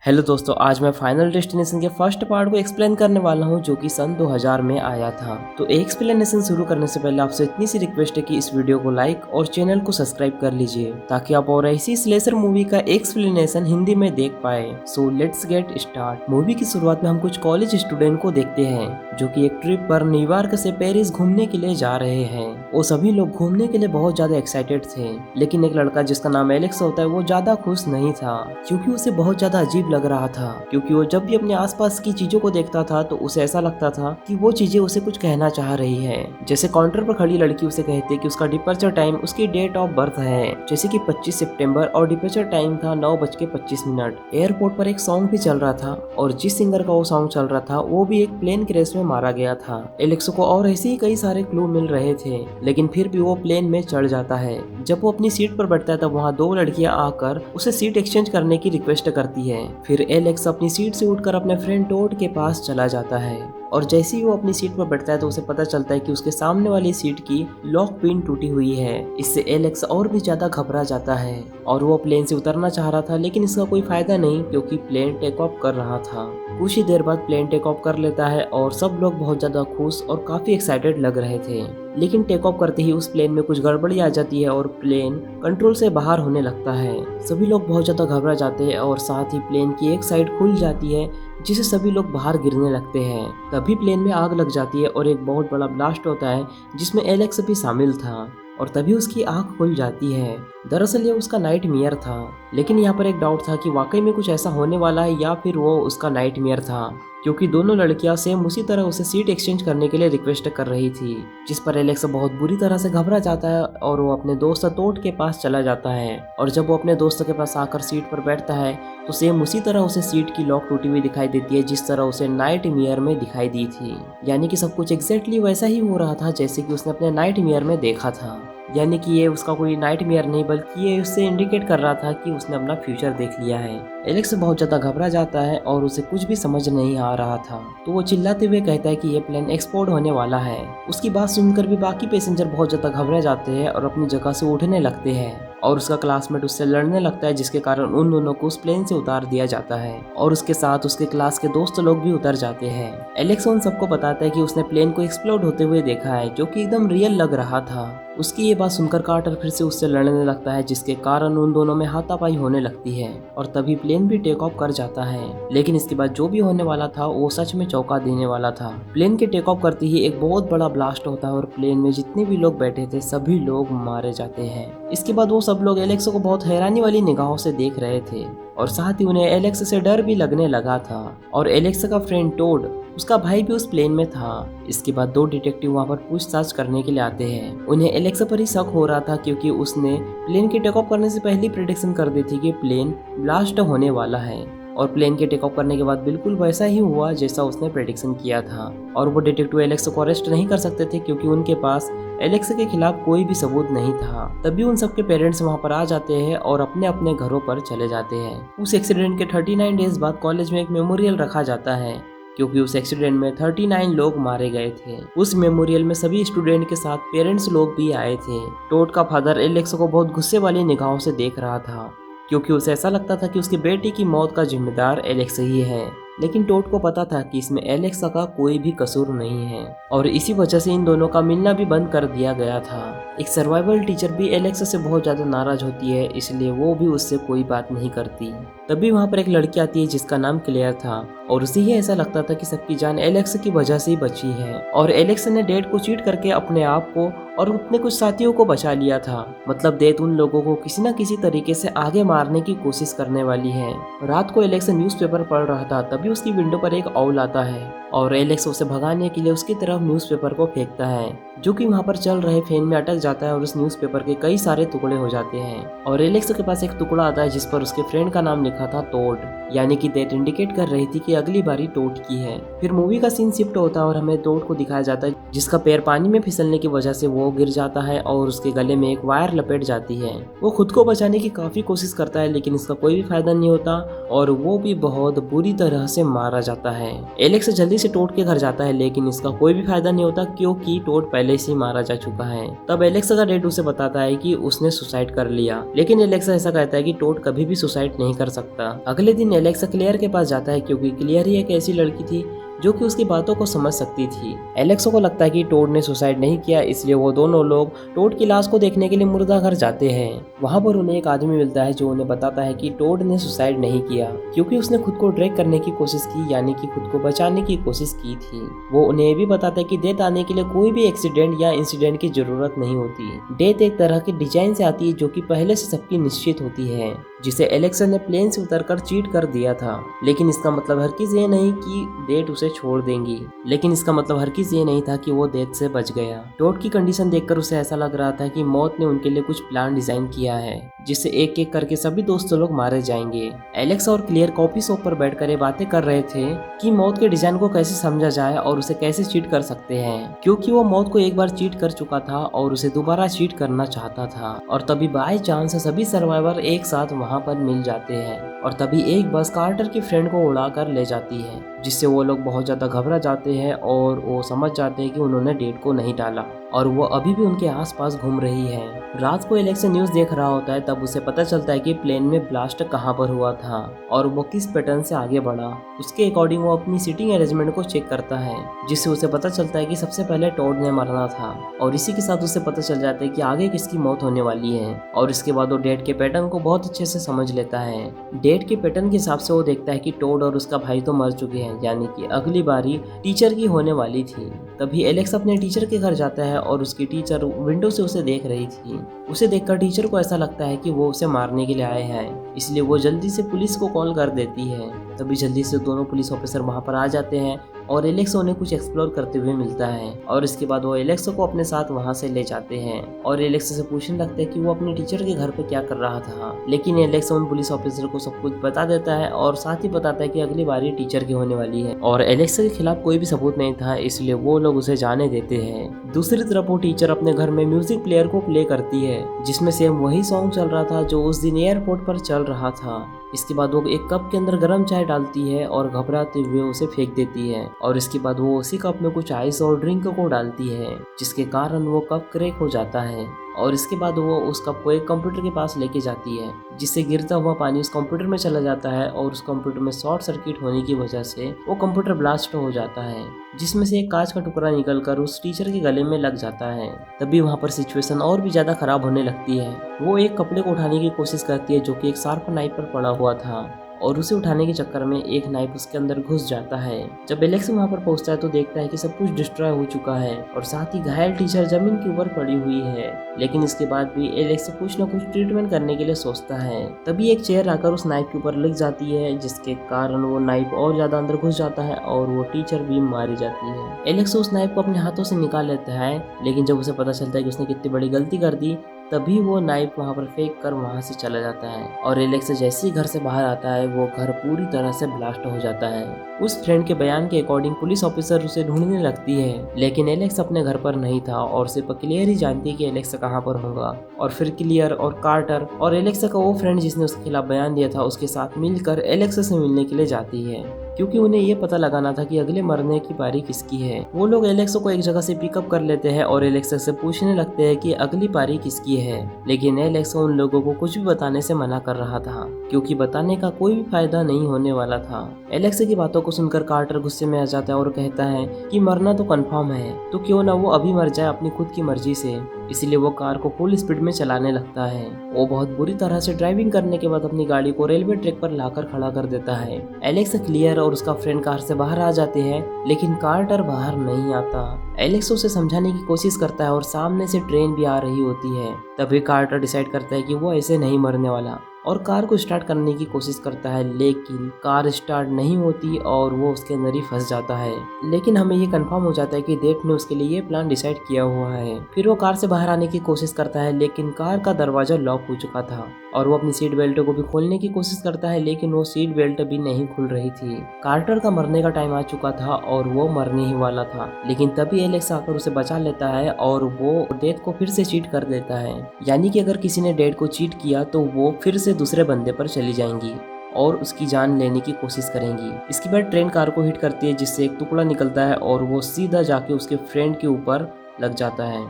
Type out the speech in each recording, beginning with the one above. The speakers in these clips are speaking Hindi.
हेलो दोस्तों, आज मैं फाइनल डेस्टिनेशन के फर्स्ट पार्ट को एक्सप्लेन करने वाला हूं जो कि सन 2000 में आया था। तो एक्सप्लेनेशन शुरू करने से पहले आपसे इतनी सी रिक्वेस्ट है कि इस वीडियो को लाइक और चैनल को सब्सक्राइब कर लीजिए ताकि आप और ऐसी स्लेशर मूवी का एक्सप्लेनेशन हिंदी में देख पाए। So let's get start. Movie की शुरुआत में हम कुछ कॉलेज स्टूडेंट को देखते हैं जो कि एक ट्रिप पर न्यूयॉर्क से पेरिस घूमने के लिए जा रहे हैं। वो सभी लोग घूमने के लिए बहुत ज्यादा एक्साइटेड थे, लेकिन एक लड़का जिसका नाम एलेक्स होता है वो ज्यादा खुश नहीं था क्योंकि उसे बहुत ज्यादा अजीब लग रहा था। क्योंकि वो जब भी अपने आसपास की चीजों को देखता था तो उसे ऐसा लगता था कि वो चीजें उसे कुछ कहना चाह रही है। जैसे काउंटर पर खड़ी लड़की उसे कहती है कि उसका डिपर्चर टाइम उसकी डेट ऑफ बर्थ है, जैसे कि 25 सितंबर और डिपर्चर टाइम था 9:25। एयरपोर्ट पर एक सॉन्ग भी चल रहा था और जिस सिंगर का वो सॉन्ग चल रहा था वो भी एक प्लेन क्रैश में मारा गया था। एलेक्स को और ऐसे ही कई सारे क्लू मिल रहे थे, लेकिन फिर भी वो प्लेन में चढ़ जाता है। जब वो अपनी सीट पर बैठता है तब वहाँ दो लड़कियां आकर उसे सीट एक्सचेंज करने की रिक्वेस्ट करती है। फिर एलेक्स अपनी सीट से उठकर अपने फ्रेंड टोड के पास चला जाता है और जैसे ही वो अपनी सीट पर बैठता है तो उसे पता चलता है कि उसके सामने वाली सीट की लॉक पिन टूटी हुई है। इससे एलेक्स और भी ज्यादा घबरा जाता है और वो प्लेन से उतरना चाह रहा था, लेकिन इसका कोई फायदा नहीं क्योंकि प्लेन टेक ऑफ कर रहा था। कुछ ही देर बाद प्लेन टेक ऑफ कर लेता है और सब लोग बहुत ज्यादा खुश और काफी एक्साइटेड लग रहे थे। लेकिन टेक ऑफ करते ही उस प्लेन में कुछ गड़बड़ी आ जाती है और प्लेन कंट्रोल से बाहर होने लगता है। सभी लोग बहुत ज्यादा घबरा जाते हैं और साथ ही प्लेन की एक साइड खुल जाती है जिसे सभी लोग बाहर गिरने लगते हैं। तभी प्लेन में आग लग जाती है और एक बहुत बड़ा ब्लास्ट होता है जिसमें एलेक्स भी शामिल था और तभी उसकी आंख खुल जाती है। दरअसल ये उसका नाइटमेयर था, लेकिन यहाँ पर एक डाउट था कि वाकई में कुछ ऐसा होने वाला है या फिर वो उसका नाइटमेयर था, क्योंकि दोनों लड़कियां सेम उसी तरह उसे सीट एक्सचेंज करने के लिए रिक्वेस्ट कर रही थी। जिस पर एलेक्स बहुत बुरी तरह से घबरा जाता है और वो अपने दोस्त टोड के पास चला जाता है और जब वो अपने दोस्त के पास आकर सीट पर बैठता है तो सेम उसी तरह उसे सीट की लॉक टूटी हुई दिखाई देती है जिस तरह उसे नाइटमेयर में दिखाई दी थी। यानी कि सब कुछ एग्जैक्टली वैसा ही हो रहा था जैसे कि उसने अपने नाइटमेयर में देखा था। यानी कि ये उसका कोई नाइटमेयर नहीं बल्कि ये उससे इंडिकेट कर रहा था कि उसने अपना फ्यूचर देख लिया है। एलेक्स बहुत ज्यादा घबरा जाता है और उसे कुछ भी समझ नहीं आ रहा था, तो वो चिल्लाते हुए कहता है कि ये प्लेन एक्सप्लोड होने वाला है। उसकी बात सुनकर भी बाकी पैसेंजर बहुत ज्यादा घबरा जाते हैं और अपनी जगह से उठने लगते हैं और उसका क्लासमेट उससे लड़ने लगता है, जिसके कारण उन दोनों को उस प्लेन से उतार दिया जाता है और उसके साथ उसके क्लास के दोस्त लोग भी उतर जाते हैं। एलेक्स उन सबको बताता है कि उसने प्लेन को एक्सप्लोड होते हुए देखा है जो कि एकदम रियल लग रहा था। उसकी ये बात सुनकर कार्टर फिर से उससे लड़ने लगता है, जिसके कारण उन दोनों में हाथापाई होने लगती है और तभी प्लेन भी टेक ऑफ कर जाता है। लेकिन इसके बाद जो भी होने वाला था वो सच में चौंका देने वाला था। प्लेन के टेक ऑफ करते ही एक बहुत बड़ा ब्लास्ट होता है और प्लेन में जितने भी लोग बैठे थे सभी लोग मारे जाते हैं। इसके बाद वो सब लोग एलेक्स को बहुत हैरानी वाली निगाहों से देख रहे थे और साथ ही उन्हें एलेक्स से डर भी लगने लगा था। और एलेक्स का फ्रेंड टोड, उसका भाई भी उस प्लेन में था। इसके बाद दो डिटेक्टिव वहां पर पूछताछ करने के लिए आते हैं। उन्हें एलेक्स पर ही शक हो रहा था क्योंकि उसने प्लेन के टेक ऑफ करने से पहले प्रेडिक्शन कर दी थी कि प्लेन ब्लास्ट होने वाला है और प्लेन के टेक ऑफ करने के बाद बिल्कुल वैसा ही हुआ जैसा उसने प्रेडिक्शन किया था। और वो डिटेक्टिव एलेक्स को अरेस्ट नहीं कर सकते थे क्योंकि उनके पास एलेक्स के खिलाफ कोई भी सबूत नहीं था। तभी उन सबके पेरेंट्स वहां पर आ जाते हैं और अपने अपने घरों पर चले जाते हैं। उस एक्सीडेंट के 39 डेज बाद कॉलेज में एक मेमोरियल रखा जाता है क्योंकि उस एक्सीडेंट में 39 लोग मारे गए थे। उस मेमोरियल में सभी स्टूडेंट के साथ पेरेंट्स लोग भी आए थे। टोड का फादर एलेक्स को बहुत गुस्से वाली निगाहों से देख रहा था क्योंकि उसे ऐसा लगता था कि उसके बेटे की मौत का जिम्मेदार एलेक्स ही है, लेकिन टोड को पता था कि इसमें एलेक्स का कोई भी कसूर नहीं है और इसी वजह से इन दोनों का मिलना भी बंद कर दिया गया था। एक सर्वाइवल टीचर भी एलेक्स से बहुत ज्यादा नाराज होती है, इसलिए वो भी उससे कोई बात नहीं करती। तभी वहाँ पर एक लड़की आती है जिसका नाम क्लेयर था और उसे ही ऐसा लगता था कि सबकी जान एलेक्स की वजह से ही बची है और एलेक्स ने डेट को चीट करके अपने आप को और अपने कुछ साथियों को बचा लिया था। मतलब डेथ उन लोगों को किसी न किसी तरीके से आगे मारने की कोशिश करने वाली है। रात को एलेक्स न्यूज़पेपर पढ़ रहा था, तभी उसकी विंडो पर एक ऑल आता है और एलेक्स उसे भगाने के लिए उसकी तरफ न्यूज़पेपर को फेंकता है, जो कि वहाँ पर चल रहे फैन में अटक जाता है और उस न्यूज़पेपर के कई सारे टुकड़े हो जाते हैं। और एलेक्स के पास एक टुकड़ा आता है जिस पर उसके फ्रेंड का नाम लिखा था टोड, यानी कि डेट इंडिकेट कर रही थी कि अगली बारी टोड की है। फिर मूवी का सीन शिफ्ट होता है और हमें टोड को दिखाया जाता है जिसका पैर पानी में फिसलने की वजह से वो गिर जाता है और उसके गले में एक वायर लपेट जाती है। वो खुद को बचाने की काफी कोशिश करता है लेकिन इसका कोई भी फायदा नहीं होता और वो भी बहुत बुरी तरह से मारा जाता है। एलेक्स जल्दी से टोड के घर जाता है लेकिन इसका कोई भी फायदा नहीं होता क्योंकि टोड पहले से ही मारा जा चुका है। तब एलेक्स का डैड उसे बताता है कि उसने सुसाइड कर लिया, लेकिन एलेक्स ऐसा कहता है कि टोड कभी भी सुसाइड नहीं कर सकता। अगले दिन एलेक्स क्लेयर के पास जाता है क्योंकि क्लेयर ही एक ऐसी लड़की थी जो कि उसकी बातों को समझ सकती थी। एलेक्सो को लगता है कि टोड ने सुसाइड नहीं किया, इसलिए वो दोनों लोग टोड की लाश को देखने के लिए मुर्दा घर जाते हैं। वहाँ पर उन्हें एक आदमी मिलता है जो उन्हें बताता है कि टोड ने सुसाइड नहीं किया क्योंकि उसने खुद को ड्रैग करने की कोशिश की, यानी कि खुद को बचाने की कोशिश की थी। वो उन्हें ये भी बताता है कि डेथ आने के लिए कोई भी एक्सीडेंट या इंसिडेंट की जरूरत नहीं होती। डेथ एक तरह की डिजाइन से आती है जो कि पहले से सबकी निश्चित होती है, जिसे एलेक्स ने प्लेन से उतरकर चीट कर दिया था। लेकिन इसका मतलब हरगिज़ ये नहीं कि डेथ उसे छोड़ देंगी, लेकिन इसका मतलब हरगिज़ ये नहीं था कि वो डेथ से बच गया। टोड की कंडीशन देखकर उसे ऐसा लग रहा था कि मौत ने उनके लिए कुछ प्लान डिजाइन किया है जिससे एक एक करके सभी दोस्त लोग मारे जाएंगे। एलेक्स और क्लियर कॉफी शॉप पर बैठकर ये बातें कर रहे थे कि मौत के डिजाइन को कैसे समझा जाए और उसे कैसे चीट कर सकते हैं, क्योंकि वो मौत को एक बार चीट कर चुका था और उसे दोबारा चीट करना चाहता था। और तभी बाय चांस सभी सर्वाइवर एक साथ वहाँ पर मिल जाते हैं और तभी एक बस कार्टर की फ्रेंड को उड़ाकर ले जाती है, जिससे वो लोग बहुत ज्यादा घबरा जाते हैं और वो समझ जाते हैं कि उन्होंने डेट को नहीं टाला और वो अभी भी उनके आसपास घूम रही है। रात को एलेक्स न्यूज़ देख रहा होता है, तब उसे पता चलता है कि प्लेन में ब्लास्ट कहाँ पर हुआ था और वो किस पैटर्न से आगे बढ़ा। उसके अकॉर्डिंग वो अपनी सीटिंग अरेंजमेंट को चेक करता है, जिससे उसे पता चलता है कि सबसे पहले टोड ने मरना था और इसी के साथ उसे पता चल जाता है कि आगे किसकी मौत होने वाली है। और इसके बाद वो डेट के पैटर्न को बहुत अच्छे से समझ लेता है। डेट के पैटर्न के हिसाब से वो देखता है कि टोड और उसका भाई तो मर चुके हैं, यानी कि अगली बारी टीचर की होने वाली थी। तभी एलेक्स अपने टीचर के घर जाता है और उसकी टीचर विंडो से उसे देख रही थी। उसे देखकर टीचर को ऐसा लगता है कि वो उसे मारने के लिए आए हैं, इसलिए वो जल्दी से पुलिस को कॉल कर देती है। तभी जल्दी से दोनों पुलिस ऑफिसर वहां पर आ जाते हैं और एलेक्स उन्हें कुछ एक्सप्लोर करते हुए मिलता है और इसके बाद वो एलेक्स को अपने साथ वहां से ले जाते हैं और एलेक्स से पूछने लगते हैं कि वो अपने टीचर के घर पे क्या कर रहा था। लेकिन एलेक्स उन पुलिस ऑफिसर को सब कुछ बता देता है और साथ ही बताता है कि अगली बारी टीचर की होने वाली है और एलेक्स के खिलाफ कोई भी सबूत नहीं था, इसलिए वो लोग उसे जाने देते हैं। दूसरी तरफ वो टीचर अपने घर में म्यूजिक प्लेयर को प्ले करती है जिसमें सेम वही सॉन्ग चल रहा था जो उस दिन एयरपोर्ट पर चल रहा था। इसके बाद वो एक कप के अंदर गर्म चाय डालती है और घबराते हुए उसे फेंक देती है और इसके बाद वो उसी कप में कुछ आइस और ड्रिंक को डालती है, जिसके कारण वो कप क्रैक हो जाता है और इसके बाद वो उस कप को एक कंप्यूटर के पास लेके जाती है, जिससे गिरता हुआ पानी उस कंप्यूटर में चला जाता है और उस कंप्यूटर में शॉर्ट सर्किट होने की वजह से वो कंप्यूटर ब्लास्ट हो जाता है, जिसमें से एक कांच का टुकड़ा निकलकर उस टीचर के गले में लग जाता है। तभी वहाँ पर सिचुएशन और भी ज्यादा खराब होने लगती है। वो एक कपड़े को उठाने की कोशिश करती है जो कि एक शार्प नाइफ पर पड़ा हुआ था और उसे उठाने के चक्कर में एक नाइफ उसके अंदर घुस जाता है। जब एलेक्स वहाँ पर पहुँचता है तो देखता है कि सब कुछ डिस्ट्रॉय हो चुका है और साथ ही घायल टीचर जमीन के ऊपर पड़ी हुई है, लेकिन इसके बाद भी एलेक्स कुछ न कुछ ट्रीटमेंट करने के लिए सोचता है। तभी एक चेयर आकर उस नाइफ के ऊपर लग जाती है, जिसके कारण वो नाइफ और ज्यादा अंदर घुस जाता है और वो टीचर भी मारी जाती है। एलेक्स उस नाइफ को अपने हाथों से निकाल लेता है, लेकिन जब उसे पता चलता है कि उसने कितनी बड़ी गलती कर दी, तभी वो नाइफ वहाँ पर फेंक कर वहाँ से चला जाता है और एलेक्स जैसे ही घर से बाहर आता है वो घर पूरी तरह से ब्लास्ट हो जाता है। उस फ्रेंड के बयान के अकॉर्डिंग पुलिस ऑफिसर उसे ढूंढने लगती है, लेकिन एलेक्स अपने घर पर नहीं था और सिर्फ क्लियर ही जानती है कि एलेक्स कहाँ पर होगा। और फिर क्लियर और कार्टर और एलेक्स का वो फ्रेंड जिसने उसके खिलाफ बयान दिया था उसके साथ मिलकर एलेक्स से मिलने के लिए जाती है, क्योंकि उन्हें ये पता लगाना था कि अगले मरने की बारी किसकी है। वो लोग एलेक्स को एक जगह से पिकअप कर लेते हैं और एलेक्स से पूछने लगते हैं कि अगली बारी किसकी है, लेकिन एलेक्स उन लोगों को कुछ भी बताने से मना कर रहा था, क्योंकि बताने का कोई भी फायदा नहीं होने वाला था। एलेक्स की बातों को सुनकर कार्टर गुस्से में आ जाता है और कहता है कि मरना तो कंफर्म है, तो क्यों ना वो अभी मर जाए अपनी खुद की मर्जी से। इसलिए वो कार को फुल स्पीड में चलाने लगता है। वो बहुत बुरी तरह से ड्राइविंग करने के बाद अपनी गाड़ी को रेलवे ट्रैक पर लाकर खड़ा कर देता है। एलेक्स, क्लियर और उसका फ्रेंड कार से बाहर आ जाते हैं, लेकिन कार्टर बाहर नहीं आता। एलेक्स उसे समझाने की कोशिश करता है और सामने से ट्रेन भी आ रही होती है। तभी कार्टर डिसाइड करता है कि वो ऐसे नहीं मरने वाला और कार को स्टार्ट करने की कोशिश करता है, लेकिन कार स्टार्ट नहीं होती और वो उसके अंदर ही फंस जाता है। लेकिन हमें ये कंफर्म हो जाता है कि डेथ ने उसके लिए ये प्लान डिसाइड किया हुआ है। फिर वो कार से बाहर आने की कोशिश करता है, लेकिन कार का दरवाजा लॉक हो चुका था और वो अपनी सीट बेल्ट को भी खोलने की कोशिश करता है, लेकिन वो सीट बेल्ट भी नहीं खुल रही थी। कार्टर का मरने का टाइम आ चुका था और वो मरने ही वाला था, लेकिन तभी एलेक्स आकर उसे बचा लेता है और वो डेथ को फिर से चीट कर देता है। यानी कि अगर किसी ने डेथ को चीट किया तो वो फिर से दूसरे बंदे पर चली जाएंगी और उसकी जान लेने की कोशिश करेंगी। इसके बाद ट्रेन कार को हिट करती है, जिससे एक टुकड़ा निकलता है और वो सीधा जाके उसके फ्रेंड के ऊपर लग जाता है,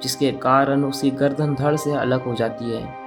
जिसके कारण उसकी गर्दन धड़ से अलग हो जाती है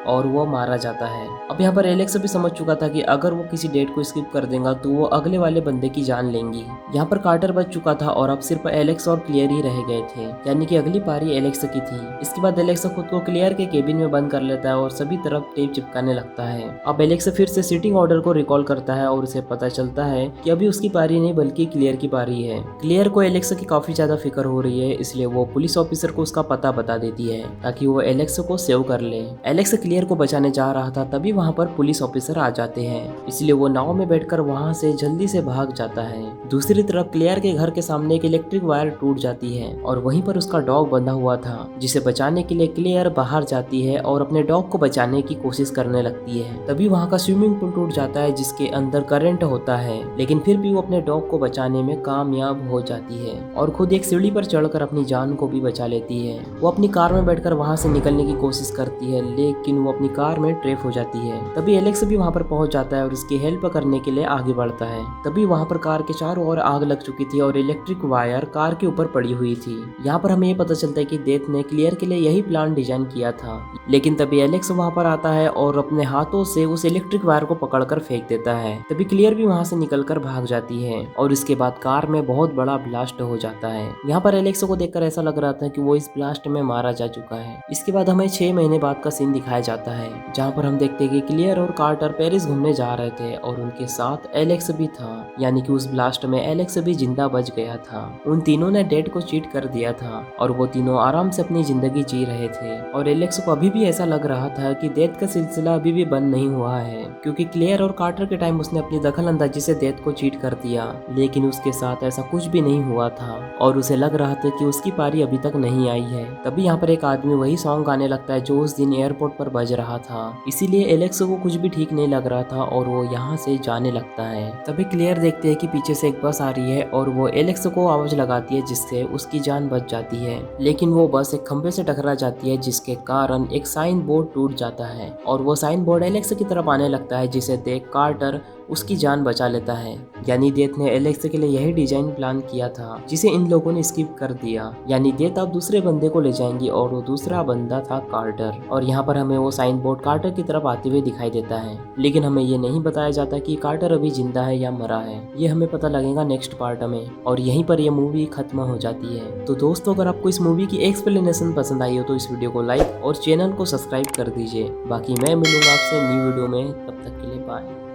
और वो मारा जाता है। अब यहाँ पर एलेक्स भी समझ चुका था कि अगर वो किसी डेट को स्किप कर देगा तो वो अगले वाले बंदे की जान लेंगी। यहाँ पर कार्टर बच चुका था और अब सिर्फ एलेक्स और क्लियर ही रह गए थे, यानी कि अगली पारी एलेक्स की थी। इसके बाद एलेक्स खुद को क्लियर के केबिन में बंद कर लेता है और सभी तरफ टेप चिपकाने लगता है। अब एलेक्स फिर से सिटिंग ऑर्डर को रिकॉल करता है और उसे पता चलता है कि अभी उसकी पारी नहीं बल्कि क्लियर की पारी है। क्लियर को एलेक्स की काफी ज्यादा फिक्र हो रही है, इसलिए वो पुलिस ऑफिसर को उसका पता बता देती है ताकि वो एलेक्स को सेव कर ले। एलेक्स क्लियर को बचाने जा रहा था, तभी वहाँ पर पुलिस ऑफिसर आ जाते हैं, इसलिए वो नाव में बैठकर वहाँ से जल्दी से भाग जाता है। दूसरी तरफ क्लियर के घर के सामने एक इलेक्ट्रिक वायर टूट जाती है और वहीं पर उसका डॉग बंधा हुआ था, जिसे बचाने के लिए क्लियर बाहर जाती है और अपने डॉग को बचाने की कोशिश करने लगती है। तभी वहाँ का स्विमिंग पूल टूट जाता है, जिसके अंदर करंट होता है, लेकिन फिर भी वो अपने डॉग को बचाने में कामयाब हो जाती है और खुद एक सीढ़ी पर चढ़कर अपनी जान को भी बचा लेती है। वो अपनी कार में बैठकर वहाँ से निकलने की कोशिश करती है, लेकिन वो अपनी कार में ट्रैप हो जाती है। तभी एलेक्स भी वहाँ पर पहुँच जाता है और उसकी हेल्प करने के लिए आगे बढ़ता है। तभी वहाँ पर कार के चारों ओर आग लग चुकी थी और इलेक्ट्रिक वायर कार के ऊपर पड़ी हुई थी। यहाँ पर हमें ये पता चलता है कि डेथ ने क्लियर के लिए यही प्लान डिजाइन किया था, लेकिन तभी एलेक्स वहाँ पर आता है और अपने हाथों से उस इलेक्ट्रिक वायर को पकड़कर फेंक देता है। तभी क्लियर भी वहाँ से निकलकर भाग जाती है और इसके बाद कार में बहुत बड़ा ब्लास्ट हो जाता है। यहाँ पर एलेक्स को देखकर ऐसा लग रहा था कि वो इस ब्लास्ट में मारा जा चुका है। इसके बाद हमें 6 महीने बाद का सीन दिखाया जाता है, जहाँ पर हम देखते हैं कि क्लियर और कार्टर पेरिस घूमने जा रहे थे और उनके साथ एलेक्स भी था, यानी कि उस ब्लास्ट में एलेक्स भी जिंदा बच गया था। उन तीनों ने डेट को चीट कर दिया था और वो तीनों आराम से अपनी जिंदगी जी रहे थे और एलेक्स को अभी भी ऐसा लग रहा था कि डेथ का सिलसिला अभी भी बंद नहीं हुआ है, क्योंकि क्लियर और कार्टर के टाइम उसने अपनी दखल अंदाजी से डेथ को चीट कर दिया, लेकिन उसके साथ ऐसा कुछ भी नहीं हुआ था और उसे लग रहा था कि उसकी पारी अभी तक नहीं आई है। तभी यहाँ पर एक आदमी वही सॉन्ग गाने लगता है जो उस दिन एयरपोर्ट पर बज रहा था, इसीलिए एलेक्स को कुछ भी ठीक नहीं लग रहा था और वो यहाँ से जाने लगता है। तभी क्लियर देखते हैं कि पीछे से एक बस आ रही है और वो एलेक्स को आवाज लगाती है, जिससे उसकी जान बच जाती है, लेकिन वो बस एक खंभे से टकरा जाती है, जिसके कारण एक साइन बोर्ड टूट जाता है और वो साइन बोर्ड एलेक्स की तरफ आने लगता है, जिसे देख कार्टर उसकी जान बचा लेता है। यानी डेथ ने एलेक्स के लिए यही डिजाइन प्लान किया था, जिसे इन लोगों ने स्किप कर दिया। यानी डेथ अब दूसरे बंदे को ले जाएंगी और वो दूसरा बंदा था कार्टर। और यहाँ पर हमें वो साइन बोर्ड कार्टर की तरफ आते हुए दिखाई देता है, लेकिन हमें ये नहीं बताया जाता कि कार्टर अभी जिंदा है या मरा है। ये हमें पता लगेगा नेक्स्ट पार्ट में और यहीं पर ये मूवी खत्म हो जाती है। तो दोस्तों, अगर आपको इस मूवी की एक्सप्लेनेशन पसंद आई हो तो इस वीडियो को लाइक और चैनल को सब्सक्राइब कर दीजिए। बाकी मैं मिलूंगा आपसे न्यू वीडियो में, तब तक के लिए बाय।